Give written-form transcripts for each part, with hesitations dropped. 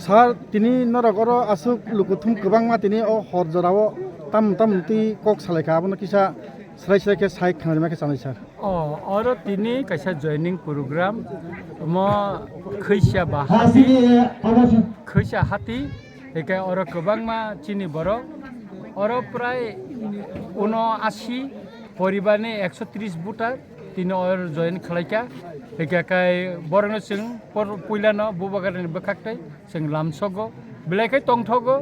Sar tini noragoro asuk lukutum kebang ma tini oh horjarawo tam ti kok salai ka abono kisa selai ke sai khana ma ke sanai sar oro tini kaisa joining program mo khaisa bahati khaisa hati ekai oro kebang ma chini boro oro prai 79 পরিবারনি 130 বুটার তিনি or join খালাইকা একাকাই বরংনো जों পয়লানো বুবাগারনি বখাকটাই जों লামসগো ব্লেকাই টংথগো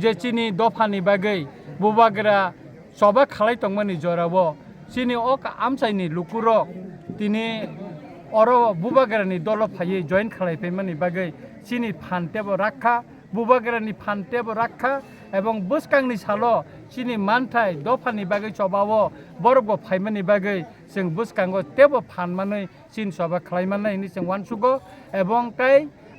যে চিনি দফানি বাগै বুবাগরা সবা খালাই টংমানি জরাবো চিনি অক আমসাইনি লুকুরক তিনি or বুবাগারনি দল ফাयै জয়েন খালাইফাইমানি বাগै চিনি ফানতেবো রাখা বুবাগারনি ফানতেবো রাখা এবং বসকাংনি সালো চিনি মানথাই দফানি বাগै সবাবো বরগো ফাইমানি বাগै जों বসকাंगो তেবো ফানমাनै চিন সবা খালাইমাनै जों ওয়ানসুগো এবং তাই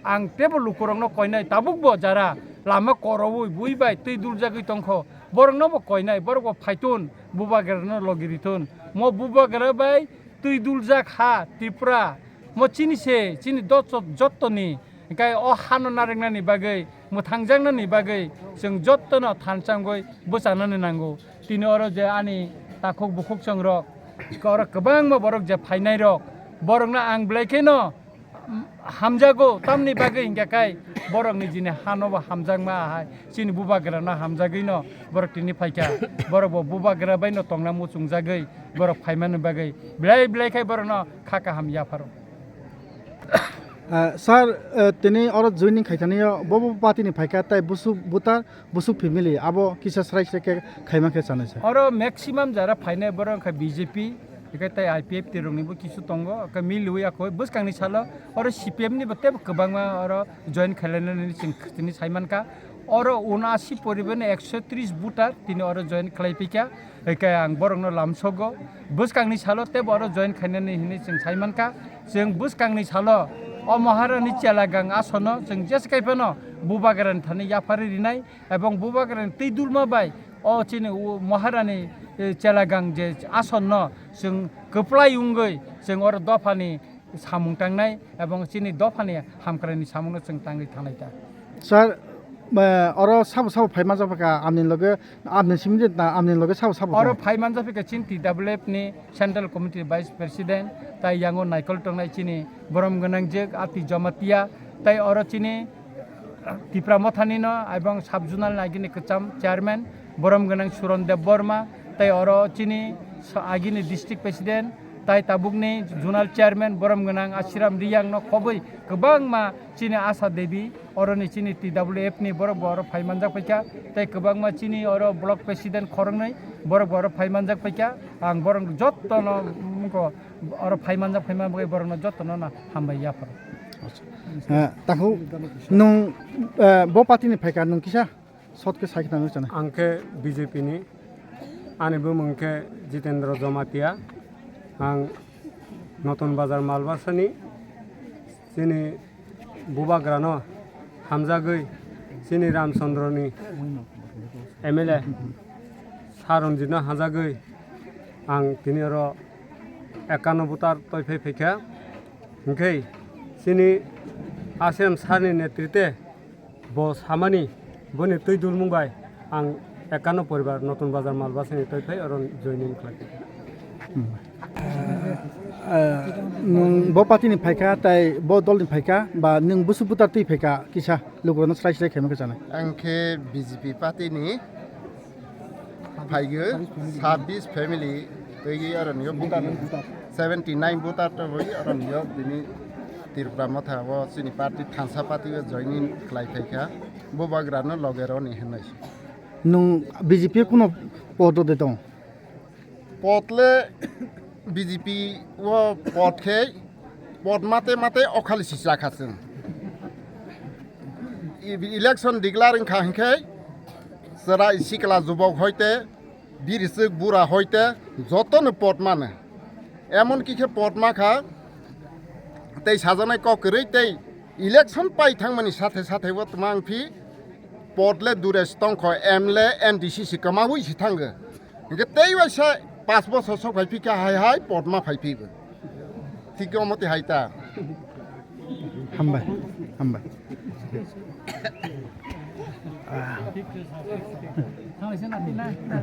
आं तेबो लुकुरंनो कयनाय ताबुकबो जारा लामा करवै बुइबाय तै दुलजागै तंख बरंनोबो कयनाय बरगो फाइतुन बुबागेरनो लगिरिथुन म बुबागेरबाय तै दुलजा खा तिप्रा म चिनि जत्तनि गाय अ हानो नारेंनानि बागै म थांजांनानि बागै जों जत्तनो थानचांगै बोसानानै नांगौ तिनि अर जे आनि ताखक बुखक संरक कर गोबां बरक जे फाइनाय रक बरंना आं ब्लाइकेनो हामजागो तामनि बागै हिंगाखाय बरंनि जिनि हानोबो हामजांमा आहाय चिनि बुबागेराना हामजागैनो बरक तिनि फाइका बरकबो बुबागेराबायनो तंना मुचुंजागै बरक फाइमानो बागै ब्लाइखाय बरनो खाका हामयाफारो sar tini oro joining khaitani bobo patini phaika tai busuk family abo kisa srai ke khaima ke chanai sa oro maximum jara फाइनाय बरं खा BJP एका ताय IPF तिरंनिबो किसु तंगो का मिलुय आखो बसकांनि सालो अरो CPM नि बते गोबांमा अरो जॉइन खालायनानै जों तिनि साइमानका अरो 79 परिबेन 130 बुटार तिनि अरो जॉइन खालायफिका एका आं बरंनो लामसगो बसकांनि सालो ते अरो जॉइन खालायनानै हिनि जों साइमानका जों बसकांनि सालो अ महारानी चेलागां आसनो जों जेसकाइफनो बुबागारान थानि याफारि रिनाय एबं बुबागारान तैदुलमा बाय अ चिनि महारानी चेलागां जे आसनो जों गोप्लायुंगै जों अर दफानि सामुं थांनाय एबं चिनि दफानि हामक्रानि सामुंनो जों थांगै थानायता sar oro sabo phaima japaka amni loge amni simje na amni loge sabo oro phaima japaka chin TWF ni central committee vice president tai yango naikol tongnai chini borom gonang je ati jamatia tai oro chini Tipra Mothani no ebong subjonal agini kecham chairman borom gonang Suron Dev Borma tai oro chini agini district president tai tabukni zonal chairman borom gonang Ashiram Riyang no khoboi gobang ma chini Asa Devi oro ni chini TWF ni boro phaimanjak paika tai gobang ma chini oro block president khorongnai boro phaimanjak paika ang borong jottono ko oro phaimanjak bai borong jottono na hambai yafar tahu nung bo patini phaika nung kisa sotke saikita nung chana angke BJP ni ani bu mungke Jitendra Jomatia ang Notun Bazar Malbasa ni sini bubagrano hamjagoi sini Ramchandra ni MLA Saronjina hajagoi ang tini oro 51 butar toifai phaika hingkai sini Asem Sarni netritwe bo samani boni tuidul mungbai ang 51 poribar Notun Bazar Malbasa ni toifai oro joining khlai bo patini phaika tai bo dolni phaika ba nung busuputar tui phaika kisa lugurano srai khaima ke chana angke BJP party ni phaige 26 family toigi aranyo butar 79 butar to boi aranyo dini Tipra motha wo chini party thansa party joining khlai phaika bo bagrano logero ni henai nung BJP kuno podo de dong potle BJP wo potke pot mate okhali sisa khasen election declaring khanke sara isikla jubok hoite birisik bura hoite jotone pot mane emon ki khe pot makha tei sajanai kokrei tei election পাই থাংমানি সাথে সাথে ও তোমাং ফি পদলে দুরে স্তংখ এমলে NDC কমাবুই C থাঙ্গো ইনকে তেই ওইসা 5 বছর সব ফাইফিকা high পদমা ফাইফিবো ঠিক মতে হাইতা হামবাই হামবাই Thôi, xin lỗi,